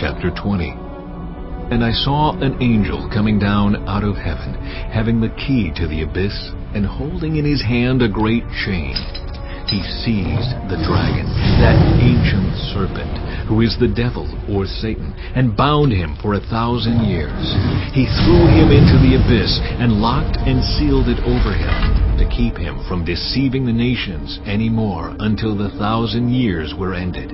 Chapter 20. And I saw an angel coming down out of heaven, having the key to the abyss, and holding in his hand a great chain. He seized the dragon, that ancient serpent, who is the devil, or Satan, and bound him for 1,000 years. He threw him into the abyss, and locked and sealed it over him, to keep him from deceiving the nations any more until the 1,000 years were ended.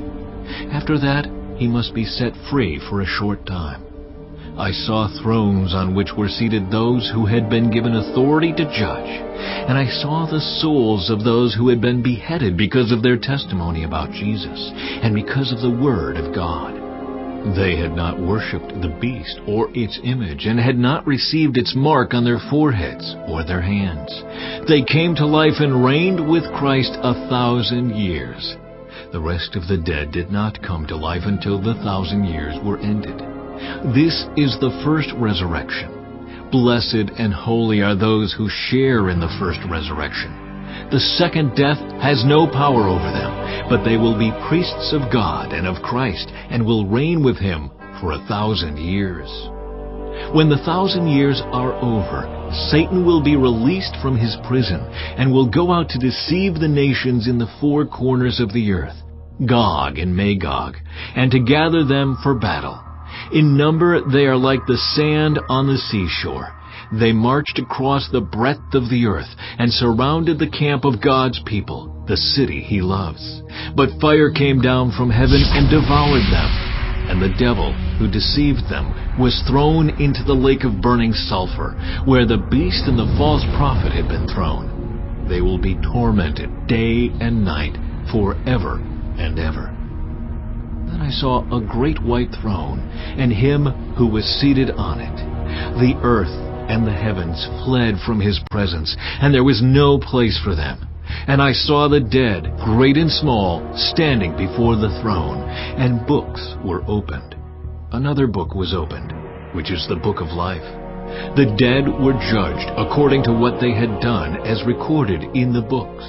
After that, he must be set free for a short time. I saw thrones on which were seated those who had been given authority to judge, and I saw the souls of those who had been beheaded because of their testimony about Jesus, and because of the Word of God. They had not worshipped the beast or its image, and had not received its mark on their foreheads or their hands. They came to life and reigned with Christ 1,000 years. The rest of the dead did not come to life until the 1,000 years were ended. This is the first resurrection. Blessed and holy are those who share in the first resurrection. The second death has no power over them, but they will be priests of God and of Christ, and will reign with him for 1,000 years. When the 1,000 years are over, Satan will be released from his prison, and will go out to deceive the nations in the four corners of the earth, Gog and Magog, and to gather them for battle. In number they are like the sand on the seashore. They marched across the breadth of the earth, and surrounded the camp of God's people, the city he loves. But fire came down from heaven and devoured them. And the devil who deceived them was thrown into the lake of burning sulfur, where the beast and the false prophet had been thrown. They will be tormented day and night forever and ever. Then I saw a great white throne, and him who was seated on it. The earth and the heavens fled from his presence, and there was no place for them. And I saw the dead, great and small, standing before the throne, and books were opened. Another book was opened, which is the book of life. The dead were judged according to what they had done, as recorded in the books.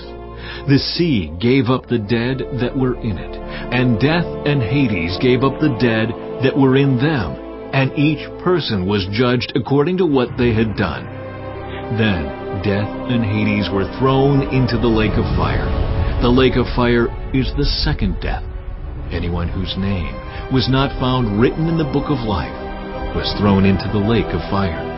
The sea gave up the dead that were in it, and death and Hades gave up the dead that were in them, and each person was judged according to what they had done. Then death and Hades were thrown into the lake of fire. The lake of fire is the second death. Anyone whose name was not found written in the book of life was thrown into the lake of fire.